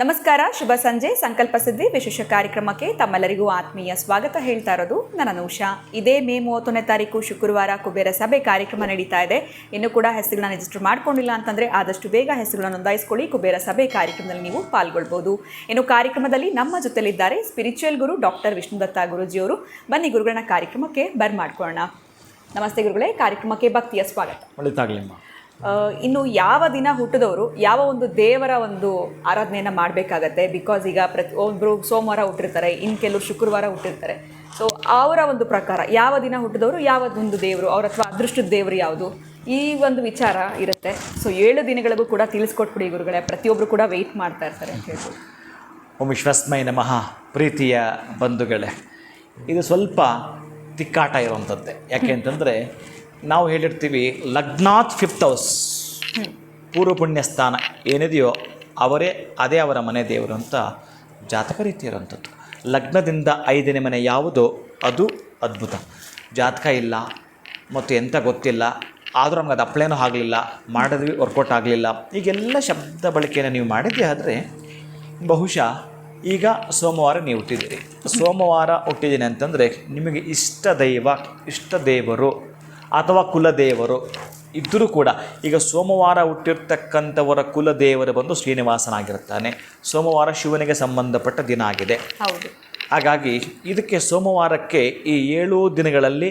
ನಮಸ್ಕಾರ, ಶುಭ ಸಂಜೆ. ಸಂಕಲ್ಪ ಸಿದ್ಧಿ ವಿಶೇಷ ಕಾರ್ಯಕ್ರಮಕ್ಕೆ ತಮ್ಮೆಲ್ಲರಿಗೂ ಆತ್ಮೀಯ ಸ್ವಾಗತ ಹೇಳ್ತಾ ಇರೋದು ನನ್ನ ಅನೂಷಾ. ಇದೇ ಮೇ 31ನೇ ತಾರೀಕು ಶುಕ್ರವಾರ ಕುಬೇರ ಸಭೆ ಕಾರ್ಯಕ್ರಮ ನಡೀತಾ ಇದೆ. ಇನ್ನೂ ಕೂಡ ಹೆಸರುಗಳನ್ನ ರಿಜಿಸ್ಟರ್ ಮಾಡ್ಕೊಂಡಿಲ್ಲ ಅಂತಂದರೆ ಆದಷ್ಟು ಬೇಗ ಹೆಸರುಗಳನ್ನು ನೋಂದಾಯಿಸ್ಕೊಳ್ಳಿ. ಕುಬೇರ ಸಭೆ ಕಾರ್ಯಕ್ರಮದಲ್ಲಿ ನೀವು ಪಾಲ್ಗೊಳ್ಬೋದು. ಇನ್ನು ಕಾರ್ಯಕ್ರಮದಲ್ಲಿ ನಮ್ಮ ಜೊತೆಲಿದ್ದಾರೆ ಸ್ಪಿರಿಚುವಲ್ ಗುರು ಡಾಕ್ಟರ್ ವಿಷ್ಣುದತ್ತ ಗುರುಜಿಯವರು. ಬನ್ನಿ ಗುರುಗಳನ್ನ ಕಾರ್ಯಕ್ರಮಕ್ಕೆ ಬರ್ಮಾಡ್ಕೊಳ್ಳೋಣ. ನಮಸ್ತೆ ಗುರುಗಳೇ, ಕಾರ್ಯಕ್ರಮಕ್ಕೆ ಭಕ್ತಿಯ ಸ್ವಾಗತ. ಒಳ್ಳೆದಾಗಲಿಮ್ಮ. ಇನ್ನು ಯಾವ ದಿನ ಹುಟ್ಟಿದವರು ಯಾವ ಒಂದು ದೇವರ ಒಂದು ಆರಾಧನೆಯನ್ನು ಮಾಡಬೇಕಾಗತ್ತೆ? ಬಿಕಾಸ್ ಈಗ ಒಬ್ಬರು ಸೋಮವಾರ ಹುಟ್ಟಿರ್ತಾರೆ, ಇನ್ನು ಕೆಲವರು ಶುಕ್ರವಾರ ಹುಟ್ಟಿರ್ತಾರೆ. ಸೊ ಅವರ ಒಂದು ಪ್ರಕಾರ ಯಾವ ದಿನ ಹುಟ್ಟಿದವರು ಯಾವ ಒಂದು ದೇವರು ಅವ್ರ ಅಥವಾ ಅದೃಷ್ಟದ ದೇವರು ಯಾವುದು, ಈ ಒಂದು ವಿಚಾರ ಇರುತ್ತೆ. ಸೊ 7 ದಿನಗಳಿಗೂ ಕೂಡ ತಿಳಿಸ್ಕೊಟ್ಬಿಡಿ ಗುರುಗಳೇ, ಪ್ರತಿಯೊಬ್ಬರು ಕೂಡ ವೆಯ್ಟ್ ಮಾಡ್ತಾ ಇರ್ತಾರೆ ಅಂತ ಹೇಳ್ಬೋದು. ಓಂ ವಿಶ್ವಸ್ಮೈ ನಮಃ. ಪ್ರೀತಿಯ ಬಂಧುಗಳೇ, ಇದು ಸ್ವಲ್ಪ ತಿಕ್ಕಾಟ ಇರುವಂಥದ್ದೇ. ಯಾಕೆ ಅಂತಂದರೆ ನಾವು ಹೇಳಿರ್ತೀವಿ ಲಗ್ನಾತ್ 5th ಹೌಸ್, ಪೂರ್ವ ಪುಣ್ಯ ಸ್ಥಾನ ಏನಿದೆಯೋ ಅದೇ ಅವರ ಮನೆ ದೇವರು ಅಂತ ಜಾತಕ ರೀತಿ ಇರುವಂಥದ್ದು. ಲಗ್ನದಿಂದ 5ನೇ ಮನೆ ಯಾವುದೋ ಅದು ಅದ್ಭುತ. ಜಾತಕ ಇಲ್ಲ ಮತ್ತು ಎಂಥ ಗೊತ್ತಿಲ್ಲ, ಆದರೂ ನಮ್ಗೆ ಅದು ಅಪ್ಲೈನೂ ಆಗಲಿಲ್ಲ, ಮಾಡಿದ್ವಿ ವರ್ಕೌಟ್ ಆಗಲಿಲ್ಲ, ಈಗೆಲ್ಲ ಶಬ್ದ ಬಳಕೆಯನ್ನು ನೀವು ಮಾಡಿದ್ದೆ ಆದರೆ ಬಹುಶಃ ಈಗ ಸೋಮವಾರ ನೀವು ಹುಟ್ಟಿದ್ದೀರಿ. ಸೋಮವಾರ ಹುಟ್ಟಿದ್ದೀನಿ ಅಂತಂದರೆ ನಿಮಗೆ ಇಷ್ಟ ದೇವರು ಅಥವಾ ಕುಲದೇವರು ಇದ್ದರೂ ಕೂಡ, ಈಗ ಸೋಮವಾರ ಹುಟ್ಟಿರ್ತಕ್ಕಂಥವರ ಕುಲದೇವರು ಬಂದು ಶ್ರೀನಿವಾಸನಾಗಿರ್ತಾನೆ. ಸೋಮವಾರ ಶಿವನಿಗೆ ಸಂಬಂಧಪಟ್ಟ ದಿನ ಆಗಿದೆ. ಹೌದು. ಹಾಗಾಗಿ ಇದಕ್ಕೆ ಸೋಮವಾರಕ್ಕೆ ಈ 7 ದಿನಗಳಲ್ಲಿ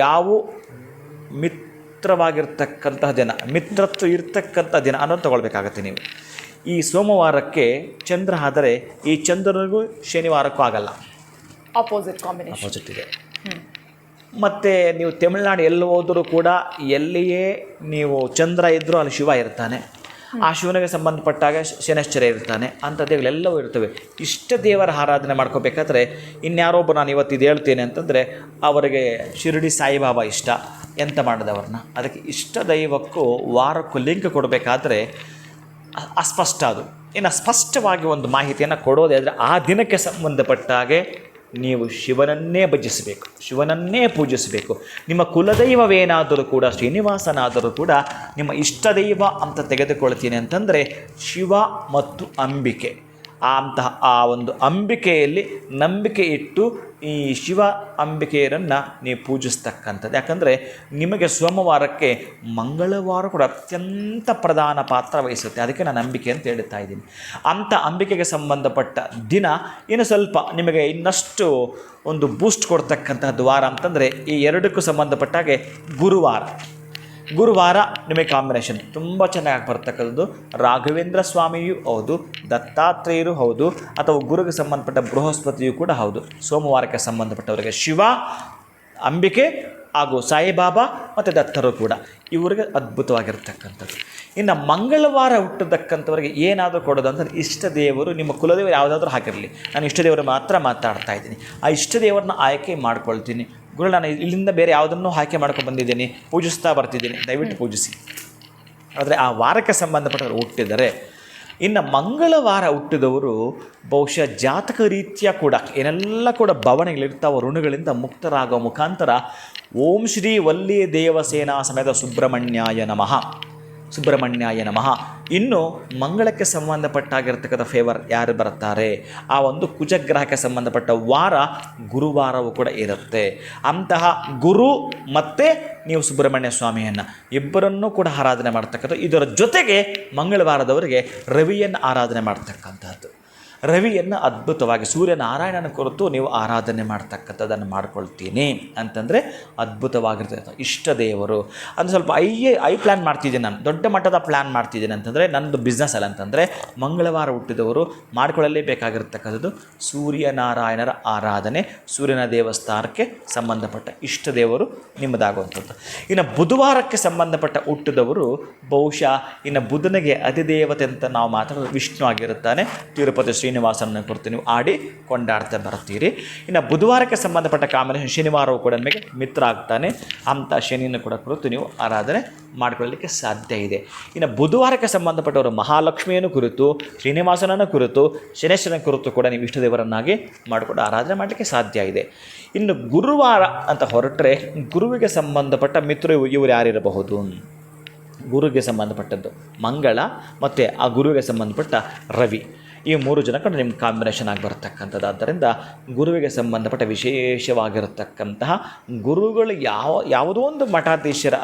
ಯಾವ ಮಿತ್ರವಾಗಿರ್ತಕ್ಕಂತಹ ದಿನ, ಮಿತ್ರತ್ವ ಇರ್ತಕ್ಕಂಥ ದಿನ ಅನ್ನೋದು ತಗೊಳ್ಬೇಕಾಗತ್ತೆ ನೀವು. ಈ ಸೋಮವಾರಕ್ಕೆ ಚಂದ್ರ ಆದರೆ ಈ ಚಂದ್ರನಿಗೂ ಶನಿವಾರಕ್ಕೂ ಆಗಲ್ಲ, ಆಪೋಸಿಟ್ ಇದೆ. ಮತ್ತು ನೀವು ತಮಿಳ್ನಾಡು ಎಲ್ಲಿ ಹೋದರೂ ಕೂಡ ಎಲ್ಲಿಯೇ ನೀವು ಚಂದ್ರ ಇದ್ದರೂ ಅಲ್ಲಿ ಶಿವ ಇರ್ತಾನೆ. ಆ ಶಿವನಿಗೆ ಸಂಬಂಧಪಟ್ಟಾಗ ಶನೈಶ್ಚರ ಇರ್ತಾನೆ. ಅಂಥದ್ದೇಗಳೆಲ್ಲವೂ ಇರ್ತವೆ. ಇಷ್ಟ ದೇವರ ಆರಾಧನೆ ಮಾಡ್ಕೋಬೇಕಾದ್ರೆ ಇನ್ಯಾರೊಬ್ಬರು ನಾನು ಇವತ್ತು ಇದು ಹೇಳ್ತೇನೆ ಅಂತಂದರೆ ಅವರಿಗೆ ಶಿರಡಿ ಸಾಯಿಬಾಬಾ ಇಷ್ಟ. ಎಂತ ಮಾಡಿದವ್ರನ್ನ ಅದಕ್ಕೆ ಇಷ್ಟ ದೈವಕ್ಕೂ ವಾರಕ್ಕೂ ಲಿಂಕ್ ಕೊಡಬೇಕಾದ್ರೆ ಅಸ್ಪಷ್ಟ. ಅದು ಇನ್ನು ಸ್ಪಷ್ಟವಾಗಿ ಒಂದು ಮಾಹಿತಿಯನ್ನು ಕೊಡೋದೇ ಆದರೆ ಆ ದಿನಕ್ಕೆ ಸಂಬಂಧಪಟ್ಟಾಗೆ ನೀವು ಶಿವನನ್ನೇ ಭಜಿಸಬೇಕು, ಶಿವನನ್ನೇ ಪೂಜಿಸಬೇಕು. ನಿಮ್ಮ ಕುಲದೈವವೇನಾದರೂ ಕೂಡ ಶ್ರೀನಿವಾಸನಾದರೂ ಕೂಡ ನಿಮ್ಮ ಇಷ್ಟದೈವ ಅಂತ ತೆಗೆದುಕೊಳ್ತೀನಿ ಅಂತಂದರೆ ಶಿವ ಮತ್ತು ಅಂಬಿಕೆ. ಆ ಒಂದು ಅಂಬಿಕೆಯಲ್ಲಿ ನಂಬಿಕೆ ಇಟ್ಟು ಈ ಶಿವ ಅಂಬಿಕೆಯರನ್ನು ನೀವು ಪೂಜಿಸ್ತಕ್ಕಂಥದ್ದು. ಯಾಕಂದರೆ ನಿಮಗೆ ಸೋಮವಾರಕ್ಕೆ ಮಂಗಳವಾರ ಕೂಡ ಅತ್ಯಂತ ಪ್ರಧಾನ ಪಾತ್ರ ವಹಿಸುತ್ತೆ. ಅದಕ್ಕೆ ನಾನು ಅಂಬಿಕೆ ಅಂತ ಹೇಳ್ತಾ ಇದ್ದೀನಿ. ಅಂಥ ಅಂಬಿಕೆಗೆ ಸಂಬಂಧಪಟ್ಟ ದಿನ ಇನ್ನು ಸ್ವಲ್ಪ ನಿಮಗೆ ಇನ್ನಷ್ಟು ಒಂದು ಬೂಸ್ಟ್ ಕೊಡ್ತಕ್ಕಂಥದ್ದು ವಾರ ಅಂತಂದರೆ ಈ 2ಕ್ಕೂ ಸಂಬಂಧಪಟ್ಟಾಗೆ ಗುರುವಾರ ನಿಮಗೆ ಕಾಂಬಿನೇಷನ್ ತುಂಬ ಚೆನ್ನಾಗಿ ಬರ್ತಕ್ಕಂಥದ್ದು. ರಾಘವೇಂದ್ರ ಸ್ವಾಮಿಯೂ ಹೌದು, ದತ್ತಾತ್ರೇಯರು ಹೌದು, ಅಥವಾ ಗುರುಗೆ ಸಂಬಂಧಪಟ್ಟ ಬೃಹಸ್ಪತಿಯೂ ಕೂಡ ಹೌದು. ಸೋಮವಾರಕ್ಕೆ ಸಂಬಂಧಪಟ್ಟವರಿಗೆ ಶಿವ, ಅಂಬಿಕೆ ಹಾಗೂ ಸಾಯಿಬಾಬಾ ಮತ್ತು ದತ್ತರು ಕೂಡ ಇವರಿಗೆ ಅದ್ಭುತವಾಗಿರ್ತಕ್ಕಂಥದ್ದು. ಇನ್ನು ಮಂಗಳವಾರ ಹುಟ್ಟತಕ್ಕಂಥವ್ರಿಗೆ ಏನಾದರೂ ಕೊಡೋದು ಅಂತಂದರೆ ಇಷ್ಟ ದೇವರು, ನಿಮ್ಮ ಕುಲದೇವರು ಯಾವುದಾದ್ರೂ ಹಾಕಿರಲಿ, ನಾನು ಇಷ್ಟ ದೇವರು ಮಾತ್ರ ಮಾತಾಡ್ತಾ ಇದ್ದೀನಿ. ಆ ಇಷ್ಟ ದೇವರನ್ನ ಆಯ್ಕೆ ಮಾಡ್ಕೊಳ್ತೀನಿ. ಗುರು, ನಾನು ಇಲ್ಲಿಂದ ಬೇರೆ ಯಾವುದನ್ನು ಆಯ್ಕೆ ಮಾಡ್ಕೊಂಡು ಬಂದಿದ್ದೀನಿ, ಪೂಜಿಸ್ತಾ ಬರ್ತಿದ್ದೀನಿ, ದಯವಿಟ್ಟು ಪೂಜಿಸಿ. ಆದರೆ ಆ ವಾರಕ್ಕೆ ಸಂಬಂಧಪಟ್ಟವರು ಹುಟ್ಟಿದರೆ, ಇನ್ನು ಮಂಗಳವಾರ ಹುಟ್ಟಿದವರು ಬಹುಶಃ ಜಾತಕ ರೀತಿಯ ಕೂಡ ಏನೆಲ್ಲ ಕೂಡ ಭಾವನೆಗಳಿರ್ತಾವ ಋಣಗಳಿಂದ ಮುಕ್ತರಾಗೋ ಮುಖಾಂತರ ಓಂ ಶ್ರೀ ವಲ್ಲಿ ದೇವಸೇನಾ ಸಮೇತ ಸುಬ್ರಹ್ಮಣ್ಯಾಯ ನಮಃ. ಇನ್ನು ಮಂಗಳಕ್ಕೆ ಸಂಬಂಧಪಟ್ಟಾಗಿರ್ತಕ್ಕಂಥ ಫೇವರ್ ಯಾರು ಬರ್ತಾರೆ, ಆ ಒಂದು ಕುಜಗ್ರಹಕ್ಕೆ ಸಂಬಂಧಪಟ್ಟ ವಾರ ಗುರುವಾರವೂ ಕೂಡ ಇರುತ್ತೆ. ಅಂತಹ ಗುರು ಮತ್ತು ನೀವು ಸುಬ್ರಹ್ಮಣ್ಯ ಸ್ವಾಮಿಯನ್ನು ಇಬ್ಬರನ್ನೂ ಕೂಡ ಆರಾಧನೆ ಮಾಡ್ತಕ್ಕಂಥ. ಇದರ ಜೊತೆಗೆ ಮಂಗಳವಾರದವರಿಗೆ ರವಿಯನ್ನು ಆರಾಧನೆ ಮಾಡ್ತಕ್ಕಂಥದ್ದು. ರವಿಯನ್ನು ಅದ್ಭುತವಾಗಿ ಸೂರ್ಯನಾರಾಯಣನ ಕುರಿತು ನೀವು ಆರಾಧನೆ ಮಾಡ್ತಕ್ಕಂಥದ್ದನ್ನು ಮಾಡ್ಕೊಳ್ತೀನಿ ಅಂತಂದರೆ ಅದ್ಭುತವಾಗಿರ್ತದೆ. ಇಷ್ಟ ದೇವರು ಅದು ಸ್ವಲ್ಪ ಐ ಪ್ಲ್ಯಾನ್ ಮಾಡ್ತಿದ್ದೀನಿ, ನಾನು ದೊಡ್ಡ ಮಟ್ಟದ ಪ್ಲ್ಯಾನ್ ಮಾಡ್ತಿದ್ದೀನಿ ಅಂತಂದರೆ ನನ್ನದು ಬಿಸ್ನೆಸ್ ಅಲ್ಲ ಅಂತಂದರೆ ಮಂಗಳವಾರ ಹುಟ್ಟಿದವರು ಮಾಡ್ಕೊಳ್ಳಲೇಬೇಕಾಗಿರ್ತಕ್ಕಂಥದ್ದು ಸೂರ್ಯನಾರಾಯಣರ ಆರಾಧನೆ, ಸೂರ್ಯನ ದೇವಸ್ಥಾನಕ್ಕೆ ಸಂಬಂಧಪಟ್ಟ ಇಷ್ಟ ದೇವರು ನಿಮ್ಮದಾಗುವಂಥದ್ದು. ಇನ್ನು ಬುಧವಾರಕ್ಕೆ ಸಂಬಂಧಪಟ್ಟ ಹುಟ್ಟಿದವರು ಬಹುಶಃ ಇನ್ನು ಬುಧನಿಗೆ ಅಧಿದೇವತೆ ಅಂತ ನಾವು ಮಾತಾಡೋದು ವಿಷ್ಣು ಆಗಿರುತ್ತಾನೆ. ತಿರುಪತಿ ಶ್ರೀನಿವಾಸನ ಕುರಿತು ನೀವು ಆಡಿ ಕೊಂಡಾಡ್ತಾ ಬರ್ತೀರಿ. ಇನ್ನು ಬುಧವಾರಕ್ಕೆ ಸಂಬಂಧಪಟ್ಟ ಕಾಂಬಿನೇಷನ್ ಶನಿವಾರವೂ ಕೂಡ ನಿಮಗೆ ಮಿತ್ರ ಆಗ್ತಾನೆ. ಅಂಥ ಶನಿಯನ್ನು ಕೂಡ ಕುರಿತು ನೀವು ಆರಾಧನೆ ಮಾಡಿಕೊಳ್ಳಲಿಕ್ಕೆ ಸಾಧ್ಯ ಇದೆ. ಇನ್ನು ಬುಧವಾರಕ್ಕೆ ಸಂಬಂಧಪಟ್ಟವರು ಮಹಾಲಕ್ಷ್ಮಿಯನ್ನು ಕುರಿತು, ಶ್ರೀನಿವಾಸನನ್ನು ಕುರಿತು, ಶನೇಶ್ವರನ ಕುರಿತು ಕೂಡ ನೀವು ಇಷ್ಟದೇವರನ್ನಾಗಿ ಮಾಡಿಕೊಂಡು ಆರಾಧನೆ ಮಾಡಲಿಕ್ಕೆ ಸಾಧ್ಯ ಇದೆ. ಇನ್ನು ಗುರುವಾರ ಅಂತ ಹೊರಟ್ರೆ ಗುರುವಿಗೆ ಸಂಬಂಧಪಟ್ಟ ಮಿತ್ರರು ಇವರು ಯಾರಿರಬಹುದು? ಗುರುವಿಗೆ ಸಂಬಂಧಪಟ್ಟದ್ದು ಮಂಗಳ ಮತ್ತು ಆ ಗುರುವಿಗೆ ಸಂಬಂಧಪಟ್ಟ ರವಿ. ಈ 3 ಜನ ಕೂಡ ನಿಮ್ಮ ಕಾಂಬಿನೇಷನ್ ಆಗಿ ಬರ್ತಕ್ಕಂಥದ್ದು. ಆದ್ದರಿಂದ ಗುರುವಿಗೆ ಸಂಬಂಧಪಟ್ಟ ವಿಶೇಷವಾಗಿರತಕ್ಕಂತಹ ಗುರುಗಳು ಯಾವುದೋ ಒಂದು ಮಠಾಧೀಶರ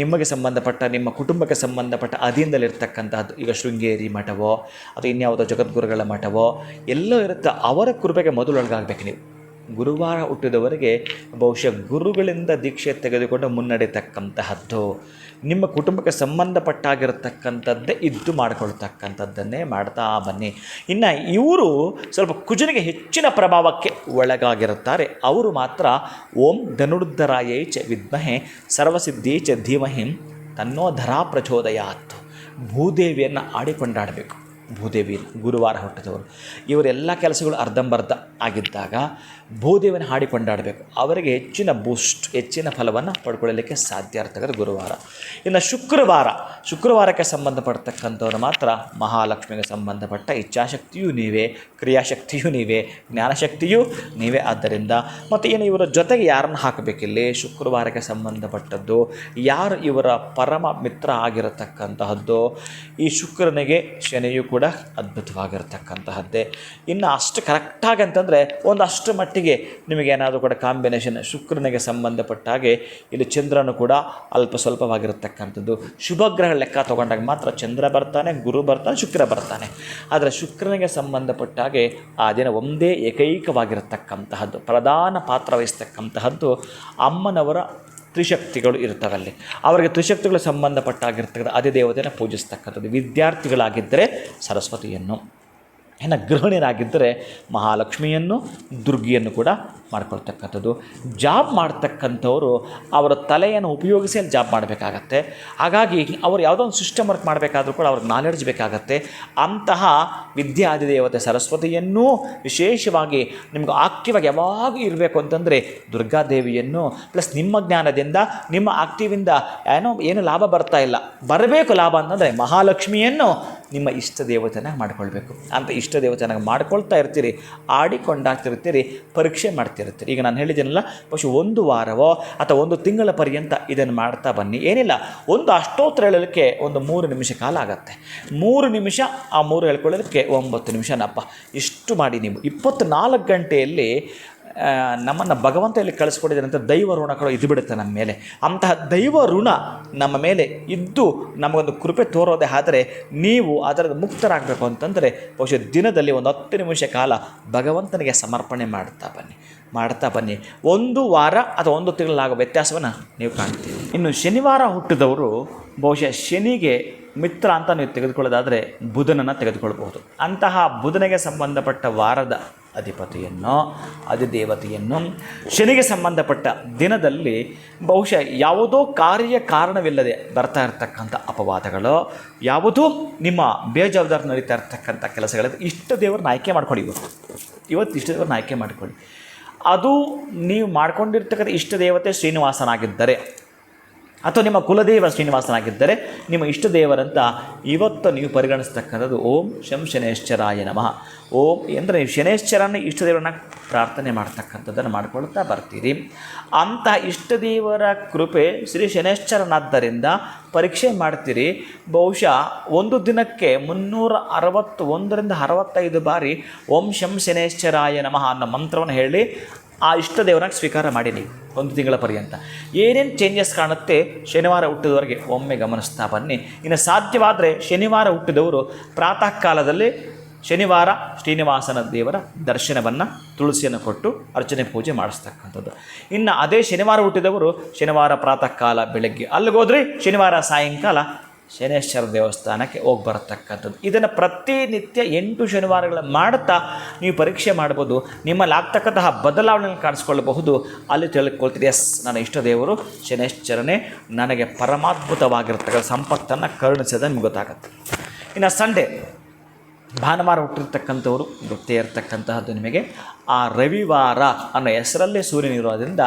ನಿಮಗೆ ಸಂಬಂಧಪಟ್ಟ ನಿಮ್ಮ ಕುಟುಂಬಕ್ಕೆ ಸಂಬಂಧಪಟ್ಟ ಅಧೀನದಲ್ಲಿರ್ತಕ್ಕಂಥದ್ದು, ಈಗ ಶೃಂಗೇರಿ ಮಠವೋ ಅಥವಾ ಇನ್ಯಾವುದೋ ಜಗದ್ಗುರುಗಳ ಮಠವೋ ಎಲ್ಲೋ ಇರುತ್ತೆ, ಅವರ ಕೃಪೆಗೆ ಮೊದಲೊಳಗಾಗಬೇಕು ನೀವು. ಗುರುವಾರ ಹುಟ್ಟಿದವರಿಗೆ ಬಹುಶಃ ಗುರುಗಳಿಂದ ದೀಕ್ಷೆ ತೆಗೆದುಕೊಂಡು ಮುನ್ನಡೆತಕ್ಕಂತಹದ್ದು, ನಿಮ್ಮ ಕುಟುಂಬಕ್ಕೆ ಸಂಬಂಧಪಟ್ಟಾಗಿರತಕ್ಕಂಥದ್ದೇ ಇದ್ದು ಮಾಡಿಕೊಳ್ತಕ್ಕಂಥದ್ದನ್ನೇ ಮಾಡ್ತಾ ಬನ್ನಿ. ಇನ್ನು ಇವರು ಸ್ವಲ್ಪ ಕುಜನಿಗೆ ಹೆಚ್ಚಿನ ಪ್ರಭಾವಕ್ಕೆ ಒಳಗಾಗಿರುತ್ತಾರೆ. ಅವರು ಮಾತ್ರ ಓಂ ಧನುರ್ಧರಾಯೈ ಚ ವಿದ್ಮಹೆ ಸರ್ವಸಿದ್ಧಿ ಚ ಧೀಮಹಿ ತನ್ನೋ ಧರಾ ಪ್ರಚೋದಯಾತ್. ಭೂದೇವಿಯನ್ನು ಆಡಿಕೊಂಡಾಡಬೇಕು. ಭೂದೇವಿ ಗುರುವಾರ ಹುಟ್ಟಿದವರು ಇವರೆಲ್ಲ ಕೆಲಸಗಳು ಅರ್ಧಂಬರ್ಧ ಆಗಿದ್ದಾಗ ಭೂದೇವಿಯನ್ನು ಹಾಡಿಕೊಂಡಾಡಬೇಕು. ಅವರಿಗೆ ಹೆಚ್ಚಿನ ಬೂಸ್ಟ್, ಹೆಚ್ಚಿನ ಫಲವನ್ನು ಪಡ್ಕೊಳ್ಳಲಿಕ್ಕೆ ಸಾಧ್ಯ ಇರ್ತಕ್ಕಂಥ ಗುರುವಾರ. ಇನ್ನು ಶುಕ್ರವಾರಕ್ಕೆ ಸಂಬಂಧಪಡ್ತಕ್ಕಂಥವ್ರು ಮಾತ್ರ ಮಹಾಲಕ್ಷ್ಮಿಗೆ ಸಂಬಂಧಪಟ್ಟ ಇಚ್ಛಾಶಕ್ತಿಯೂ ನೀವೇ, ಕ್ರಿಯಾಶಕ್ತಿಯೂ ನೀವೇ, ಜ್ಞಾನಶಕ್ತಿಯೂ ನೀವೇ. ಆದ್ದರಿಂದ ಮತ್ತು ಏನು ಇವರ ಜೊತೆಗೆ ಯಾರನ್ನು ಹಾಕಬೇಕಿಲ್ಲಿ, ಶುಕ್ರವಾರಕ್ಕೆ ಸಂಬಂಧಪಟ್ಟದ್ದು ಯಾರು ಇವರ ಪರಮ ಮಿತ್ರ ಆಗಿರತಕ್ಕಂತಹದ್ದು. ಈ ಶುಕ್ರನಿಗೆ ಶನಿಯು ಕೂಡ ಅದ್ಭುತವಾಗಿರ್ತಕ್ಕಂತಹದ್ದೇ. ಇನ್ನು ಅಷ್ಟು ಕರೆಕ್ಟಾಗಿ ಅಂತಂದರೆ ಒಂದಷ್ಟು ಮಟ್ಟಿಗೆ ನಿಮಗೇನಾದರೂ ಕೂಡ ಕಾಂಬಿನೇಷನ್ ಶುಕ್ರನಿಗೆ ಸಂಬಂಧಪಟ್ಟ ಹಾಗೆ ಇಲ್ಲಿ ಚಂದ್ರನು ಕೂಡ ಅಲ್ಪ ಸ್ವಲ್ಪವಾಗಿರತಕ್ಕಂಥದ್ದು. ಶುಭಗ್ರಹ ಲೆಕ್ಕ ತೊಗೊಂಡಾಗ ಮಾತ್ರ ಚಂದ್ರ ಬರ್ತಾನೆ, ಗುರು ಬರ್ತಾನೆ, ಶುಕ್ರ ಬರ್ತಾನೆ. ಆದರೆ ಶುಕ್ರನಿಗೆ ಸಂಬಂಧಪಟ್ಟ ಹಾಗೆ ಆ ದಿನ ಒಂದೇ ಏಕೈಕವಾಗಿರತಕ್ಕಂತಹದ್ದು, ಪ್ರಧಾನ ಪಾತ್ರ ವಹಿಸ್ತಕ್ಕಂತಹದ್ದು ಅಮ್ಮನವರ ತ್ರಿಶಕ್ತಿಗಳು ಇರ್ತವಲ್ಲಿ. ಅವರಿಗೆ ತ್ರಿಶಕ್ತಿಗಳು ಸಂಬಂಧಪಟ್ಟಾಗಿರ್ತಕ್ಕಂಥ ಅಧಿದೇವತೆಯನ್ನು ಪೂಜಿಸ್ತಕ್ಕಂಥದ್ದು. ವಿದ್ಯಾರ್ಥಿಗಳಾಗಿದ್ದರೆ ಸರಸ್ವತಿಯನ್ನು, ಇನ್ನು ಗೃಹಿಣಿಯರಾಗಿದ್ದರೆ ಮಹಾಲಕ್ಷ್ಮಿಯನ್ನು, ದುರ್ಗಿಯನ್ನು ಕೂಡ ಮಾಡ್ಕೊಳ್ತಕ್ಕಂಥದ್ದು. ಜಾಬ್ ಮಾಡ್ತಕ್ಕಂಥವರು ಅವರ ತಲೆಯನ್ನು ಉಪಯೋಗಿಸಿ ಅಲ್ಲಿ ಜಾಬ್ ಮಾಡಬೇಕಾಗತ್ತೆ. ಹಾಗಾಗಿ ಅವರು ಯಾವುದೋ ಒಂದು ಸಿಸ್ಟಮ್ ವರ್ಕ್ ಮಾಡಬೇಕಾದ್ರೂ ಕೂಡ ಅವ್ರಿಗೆ ನಾಲೆಡ್ಜ್ ಬೇಕಾಗತ್ತೆ. ಅಂತಹ ವಿದ್ಯಾಧಿದೇವತೆ ಸರಸ್ವತಿಯನ್ನೂ ವಿಶೇಷವಾಗಿ ನಿಮ್ಗೆ ಆಕ್ಟಿವಾಗಿ ಯಾವಾಗ ಇರಬೇಕು ಅಂತಂದರೆ ದುರ್ಗಾದೇವಿಯನ್ನು ಪ್ಲಸ್ ನಿಮ್ಮ ಜ್ಞಾನದಿಂದ ನಿಮ್ಮ ಆಕ್ಟಿವಿಂದ ಏನು ಲಾಭ ಬರ್ತಾ ಇಲ್ಲ, ಬರಬೇಕು ಲಾಭ ಅಂತಂದರೆ ಮಹಾಲಕ್ಷ್ಮಿಯನ್ನು ನಿಮ್ಮ ಇಷ್ಟ ದೇವತೆನಾಗಿ ಮಾಡ್ಕೊಳ್ಬೇಕು. ಅಂತ ಇಷ್ಟ ದೇವತೆನಾಗಿ ಮಾಡ್ಕೊಳ್ತಾ ಇರ್ತೀರಿ, ಆಡಿಕೊಂಡಾಗ್ತಿರ್ತೀರಿ, ಪರೀಕ್ಷೆ ಮಾಡ್ತಿರ್ತೀರಿ. ಈಗ ನಾನು ಹೇಳಿದ್ದೀನಲ್ಲ, ಬಹುಶಃ 1 ವಾರವೋ ಅಥವಾ 1 ತಿಂಗಳ ಪರ್ಯಂತ ಇದನ್ನು ಮಾಡ್ತಾ ಬನ್ನಿ. ಏನಿಲ್ಲ, ಒಂದು ಅಷ್ಟೋತ್ತರ ಹೇಳಲಿಕ್ಕೆ ಒಂದು 3 ನಿಮಿಷ ಕಾಲ ಆಗುತ್ತೆ. 3 ನಿಮಿಷ, ಆ 3 ಹೇಳ್ಕೊಳ್ಳೋದಕ್ಕೆ 9 ನಿಮಿಷನಪ್ಪ. ಇಷ್ಟು ಮಾಡಿ ನೀವು 24 ಗಂಟೆಯಲ್ಲಿ ನಮ್ಮನ್ನು ಭಗವಂತ ಇಲ್ಲಿ ಕಳಿಸ್ಕೊಟ್ಟಿದ್ದಾನಂತ ದೈವ ಋಣ ಕೂಡ ಇದು ಬಿಡುತ್ತೆ ನಮ್ಮ ಮೇಲೆ. ಅಂತಹ ದೈವ ಋಣ ನಮ್ಮ ಮೇಲೆ ಇದ್ದು ನಮಗೊಂದು ಕೃಪೆ ತೋರೋದೇ ಆದರೆ ನೀವು ಅದರ ಮುಕ್ತರಾಗಬೇಕು ಅಂತಂದರೆ ಬಹುಶಃ ದಿನದಲ್ಲಿ ಒಂದು 10 ನಿಮಿಷ ಕಾಲ ಭಗವಂತನಿಗೆ ಸಮರ್ಪಣೆ ಮಾಡ್ತಾ ಬನ್ನಿ. 1 ವಾರ ಅಥವಾ 1 ತಿಂಗಳಾಗೋ ವ್ಯತ್ಯಾಸವನ್ನು ನೀವು ಕಾಣ್ತೀವಿ. ಇನ್ನು ಶನಿವಾರ ಹುಟ್ಟಿದವರು ಬಹುಶಃ ಶನಿಗೆ ಮಿತ್ರ ಅಂತ ನೀವು ತೆಗೆದುಕೊಳ್ಳೋದಾದರೆ ಬುಧನನ್ನು ತೆಗೆದುಕೊಳ್ಬಹುದು. ಅಂತಹ ಬುಧನಿಗೆ ಸಂಬಂಧಪಟ್ಟ ವಾರದ ಅಧಿಪತಿಯನ್ನು, ಅಧಿದೇವತೆಯನ್ನು ಶನಿಗೆ ಸಂಬಂಧಪಟ್ಟ ದಿನದಲ್ಲಿ ಬಹುಶಃ ಯಾವುದೋ ಕಾರಣವಿಲ್ಲದೆ ಬರ್ತಾ ಇರತಕ್ಕಂಥ ಅಪವಾದಗಳು, ಯಾವುದೋ ನಿಮ್ಮ ಬೇಜವಾಬ್ದಾರಿ ನಡೀತಾ ಇರ್ತಕ್ಕಂಥ ಕೆಲಸಗಳಿದೆ, ಇಷ್ಟ ದೇವರನ್ನ ಆಯ್ಕೆ ಮಾಡ್ಕೊಳ್ಳಿ. ಇವತ್ತು ಇಷ್ಟ ದೇವರನ್ನ ಆಯ್ಕೆ ಮಾಡಿಕೊಳ್ಳಿ. ಅದು ನೀವು ಮಾಡ್ಕೊಂಡಿರ್ತಕ್ಕಂಥ ಇಷ್ಟ ದೇವತೆ ಶ್ರೀನಿವಾಸನಾಗಿದ್ದರೆ ಅಥವಾ ನಿಮ್ಮ ಕುಲದೇವ ಶ್ರೀನಿವಾಸನಾಗಿದ್ದರೆ ನಿಮ್ಮ ಇಷ್ಟ ದೇವರಂತ ಇವತ್ತು ನೀವು ಪರಿಗಣಿಸ್ತಕ್ಕಂಥದ್ದು ಓಂ ಶಂ ಶನೇಶ್ವರಾಯ ನಮಃ. ಓಂ ಅಂದರೆ ನೀವು ಶನೇಶ್ವರನ ಇಷ್ಟ ದೇವರನ್ನ ಪ್ರಾರ್ಥನೆ ಮಾಡ್ತಕ್ಕಂಥದ್ದನ್ನು ಮಾಡ್ಕೊಳ್ತಾ ಬರ್ತೀರಿ. ಅಂಥ ಇಷ್ಟ ದೇವರ ಕೃಪೆ ಶ್ರೀ ಶನೇಶ್ವರನಾದ್ದರಿಂದ ಪರೀಕ್ಷೆ ಮಾಡ್ತೀರಿ. ಬಹುಶಃ ಒಂದು ದಿನಕ್ಕೆ 361ರಿಂದ 65 ಬಾರಿ ಓಂ ಶಂ ಶನೇಶ್ವರಾಯ ನಮಃ ಅನ್ನೋ ಮಂತ್ರವನ್ನು ಹೇಳಿ ಆ ಇಷ್ಟ ದೇವರಾಗಿ ಸ್ವೀಕಾರ ಮಾಡಿ ನೀವು 1 ತಿಂಗಳ ಪರ್ಯಂತ. ಏನೇನು ಚೇಂಜಸ್ ಕಾಣುತ್ತೆ ಶನಿವಾರ ಹುಟ್ಟಿದವರಿಗೆ ಒಮ್ಮೆ ಗಮನಿಸ್ತಾ ಬನ್ನಿ. ಇನ್ನು ಸಾಧ್ಯವಾದರೆ ಶನಿವಾರ ಹುಟ್ಟಿದವರು ಪ್ರಾತಃ ಕಾಲದಲ್ಲಿ ಶನಿವಾರ ಶ್ರೀನಿವಾಸನ ದೇವರ ದರ್ಶನವನ್ನು ತುಳಸಿಯನ್ನು ಕೊಟ್ಟು ಅರ್ಚನೆ ಪೂಜೆ ಮಾಡಿಸ್ತಕ್ಕಂಥದ್ದು. ಇನ್ನು ಅದೇ ಶನಿವಾರ ಹುಟ್ಟಿದವರು ಶನಿವಾರ ಪ್ರಾತಃ ಕಾಲ ಬೆಳಗ್ಗೆ ಅಲ್ಲಿಗೋದ್ರಿ, ಶನಿವಾರ ಸಾಯಂಕಾಲ ಶನೇಶ್ವರ ದೇವಸ್ಥಾನಕ್ಕೆ ಹೋಗಿ ಬರತಕ್ಕಂಥದ್ದು. ಇದನ್ನು ಪ್ರತಿನಿತ್ಯ 8 ಶನಿವಾರಗಳ ಮಾಡುತ್ತಾ ನೀವು ಪರೀಕ್ಷೆ ಮಾಡ್ಬೋದು. ನಿಮ್ಮಲ್ಲಿ ಆಗ್ತಕ್ಕಂತಹ ಬದಲಾವಣೆಯನ್ನು ಕಾಣಿಸ್ಕೊಳ್ಳಬಹುದು. ಅಲ್ಲಿ ತಿಳ್ಕೊಳ್ತೀರಿ, ಎಸ್ ನನ್ನ ಇಷ್ಟ ದೇವರು ಶನೇಶ್ವರನೇ ನನಗೆ ಪರಮಾದ್ಭುತವಾಗಿರ್ತಕ್ಕಂಥ ಸಂಪತ್ತನ್ನು ಕರುಣಿಸೋದು ನಿಮ್ಗೆ ಗೊತ್ತಾಗುತ್ತೆ. ಇನ್ನು ಸಂಡೇ ಭಾನುವಾರ ಹುಟ್ಟಿರ್ತಕ್ಕಂಥವ್ರು ಗೊತ್ತೇ ಇರತಕ್ಕಂತಹದ್ದು ನಿಮಗೆ. ಆ ರವಿವಾರ ಅನ್ನೋ ಹೆಸರಲ್ಲೇ ಸೂರ್ಯನಿರೋದ್ರಿಂದ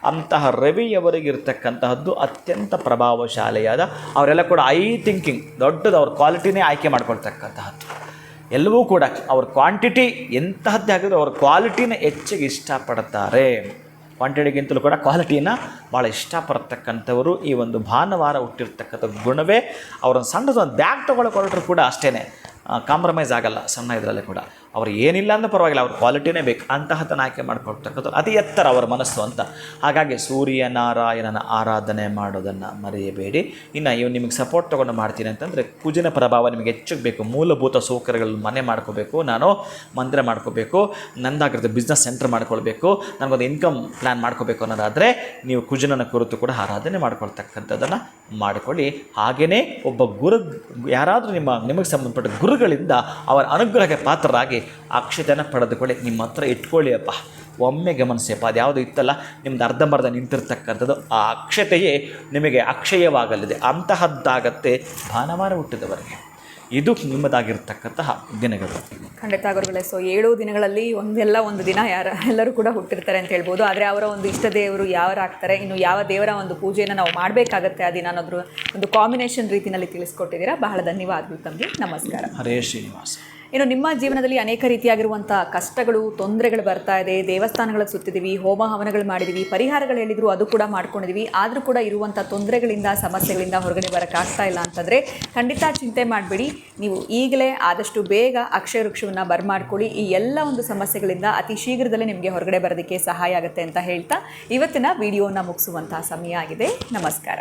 ಅಂತಹ ರವಿಯವರಿಗಿರ್ತಕ್ಕಂತಹದ್ದು ಅತ್ಯಂತ ಪ್ರಭಾವಶಾಲಿಯಾದ, ಅವರೆಲ್ಲ ಕೂಡ ಥಿಂಕಿಂಗ್ ದೊಡ್ಡದು, ಅವ್ರ ಕ್ವಾಲಿಟಿನೇ ಆಯ್ಕೆ ಮಾಡ್ಕೊಳ್ತಕ್ಕಂತಹದ್ದು. ಎಲ್ಲವೂ ಕೂಡ ಅವ್ರ ಕ್ವಾಂಟಿಟಿ ಎಂತಹದ್ದೇ ಆಗಿದ್ರು ಅವ್ರ ಕ್ವಾಲಿಟಿನ ಹೆಚ್ಚಿಗೆ ಇಷ್ಟಪಡ್ತಾರೆ. ಕ್ವಾಂಟಿಟಿಗಿಂತಲೂ ಕೂಡ ಕ್ವಾಲಿಟಿನ ಭಾಳ ಇಷ್ಟಪಡ್ತಕ್ಕಂಥವರು ಈ ಒಂದು ಭಾನುವಾರ ಹುಟ್ಟಿರ್ತಕ್ಕಂಥ ಗುಣವೇ. ಅವರೊಂದು ಸಣ್ಣದೊಂದು ಬ್ಯಾಗ್ ತೊಗೊಳಕ್ಕೆ ಹೊರಟ್ರು ಕೂಡ ಅಷ್ಟೇ ಕಾಂಪ್ರಮೈಸ್ ಆಗಲ್ಲ ಸಣ್ಣ ಇದರಲ್ಲಿ ಕೂಡ. ಅವ್ರು ಏನಿಲ್ಲ ಅಂದ್ರೆ ಪರವಾಗಿಲ್ಲ, ಅವ್ರ ಕ್ವಾಲಿಟಿನೇ ಬೇಕು ಅಂತಹದನ್ನು ಆಯ್ಕೆ ಮಾಡ್ಕೊಳ್ತಕ್ಕಂಥ ಅತಿ ಎತ್ತರ ಅವರ ಮನಸ್ಸು ಅಂತ. ಹಾಗಾಗಿ ಸೂರ್ಯನಾರಾಯಣನ ಆರಾಧನೆ ಮಾಡೋದನ್ನು ಮರೆಯಬೇಡಿ. ಇನ್ನು ಇವು ನಿಮಗೆ ಸಪೋರ್ಟ್ ತೊಗೊಂಡು ಮಾಡ್ತೀನಿ ಅಂತಂದರೆ ಕುಜಿನ ಪ್ರಭಾವ ನಿಮಗೆ ಹೆಚ್ಚಿಗೆ ಬೇಕು. ಮೂಲಭೂತ ಸೌಕರ್ಯಗಳು ಮನೆ ಮಾಡ್ಕೋಬೇಕು, ನಾನು ಮಂದಿರ ಮಾಡ್ಕೋಬೇಕು, ನಂದಾಗಿರುತ್ತೆ ಬಿಸ್ನೆಸ್ ಸೆಂಟರ್ ಮಾಡ್ಕೊಳ್ಬೇಕು, ನನಗೊಂದು ಇನ್ಕಮ್ ಪ್ಲ್ಯಾನ್ ಮಾಡ್ಕೋಬೇಕು ಅನ್ನೋದಾದರೆ ನೀವು ಕುಜನನ ಕುರಿತು ಕೂಡ ಆರಾಧನೆ ಮಾಡ್ಕೊಳ್ತಕ್ಕಂಥದ್ದನ್ನು ಮಾಡಿಕೊಳ್ಳಿ. ಹಾಗೆಯೇ ಒಬ್ಬ ಯಾರಾದರೂ ನಿಮಗೆ ಸಂಬಂಧಪಟ್ಟ ಗುರುಗಳಿಂದ ಅವರ ಅನುಗ್ರಹಕ್ಕೆ ಪಾತ್ರರಾಗಿ ಅಕ್ಷತೆಯನ್ನು ಪಡೆದುಕೊಳ್ಳಿ, ನಿಮ್ಮ ಹತ್ರ ಇಟ್ಕೊಳ್ಳಿ ಅಪ್ಪ. ಒಮ್ಮೆ ಗಮನಿಸಿಯಪ್ಪ, ಅದು ಯಾವುದು ಇತ್ತಲ್ಲ ನಿಮ್ದು ಅರ್ಧಂಬರ್ಧ ನಿಂತಿರ್ತಕ್ಕಂಥದ್ದು, ಆ ಅಕ್ಷತೆಯೇ ನಿಮಗೆ ಅಕ್ಷಯವಾಗಲಿದೆ. ಅಂತಹದ್ದಾಗತ್ತೆ ಭಾನುವಾರ ಹುಟ್ಟಿದವರಿಗೆ. ಇದು ನಿಮ್ಮದಾಗಿರ್ತಕ್ಕಂತಹ ದಿನಗಳು. ಖಂಡಿತ ಗುರುಗಳೇ. ಸೊ 7 ದಿನಗಳಲ್ಲಿ ಒಂದು ದಿನ ಎಲ್ಲರೂ ಕೂಡ ಹುಟ್ಟಿರ್ತಾರೆ ಅಂತ ಹೇಳ್ಬೋದು. ಆದರೆ ಅವರ ಒಂದು ಇಷ್ಟ ದೇವರು ಯಾರಾಗ್ತಾರೆ, ಇನ್ನು ಯಾವ ದೇವರ ಒಂದು ಪೂಜೆಯನ್ನು ನಾವು ಮಾಡಬೇಕಾಗತ್ತೆ ಆ ದಿನ ಅನ್ನೋದ್ರ ಒಂದು ಕಾಂಬಿನೇಷನ್ ರೀತಿಯಲ್ಲಿ ತಿಳಿಸ್ಕೊಟ್ಟಿದ್ದೀರಾ. ಬಹಳ ಧನ್ಯವಾದಗಳು ತಮಗೆ. ನಮಸ್ಕಾರ. ಹರೇ ಶ್ರೀನಿವಾಸ. ಇನ್ನು ನಿಮ್ಮ ಜೀವನದಲ್ಲಿ ಅನೇಕ ರೀತಿಯಾಗಿರುವಂಥ ಕಷ್ಟಗಳು, ತೊಂದರೆಗಳು ಬರ್ತಾ ಇದೆ. ದೇವಸ್ಥಾನಗಳಿಗೆ ಸುತ್ತಿದ್ದೀವಿ, ಹೋಮ ಹವನಗಳು ಮಾಡಿದ್ದೀವಿ, ಪರಿಹಾರಗಳು ಹೇಳಿದ್ರು ಅದು ಕೂಡ ಮಾಡ್ಕೊಂಡಿದ್ದೀವಿ. ಆದರೂ ಕೂಡ ಇರುವಂಥ ತೊಂದರೆಗಳಿಂದ, ಸಮಸ್ಯೆಗಳಿಂದ ಹೊರಗಡೆ ಬರೋಕ್ಕಾಗ್ತಾ ಇಲ್ಲ ಅಂತಂದರೆ ಖಂಡಿತ ಚಿಂತೆ ಮಾಡಬೇಡಿ. ನೀವು ಈಗಲೇ ಆದಷ್ಟು ಬೇಗ ಅಕ್ಷಯ ವೃಕ್ಷವನ್ನು ಬರ್ಮಾಡ್ಕೊಳ್ಳಿ. ಈ ಎಲ್ಲ ಒಂದು ಸಮಸ್ಯೆಗಳಿಂದ ಅತಿ ಶೀಘ್ರದಲ್ಲೇ ನಿಮಗೆ ಹೊರಗಡೆ ಬರೋದಕ್ಕೆ ಸಹಾಯ ಆಗುತ್ತೆ ಅಂತ ಹೇಳ್ತಾ ಇವತ್ತಿನ ವಿಡಿಯೋನ ಮುಗಿಸುವಂಥ ಸಮಯ ಆಗಿದೆ. ನಮಸ್ಕಾರ.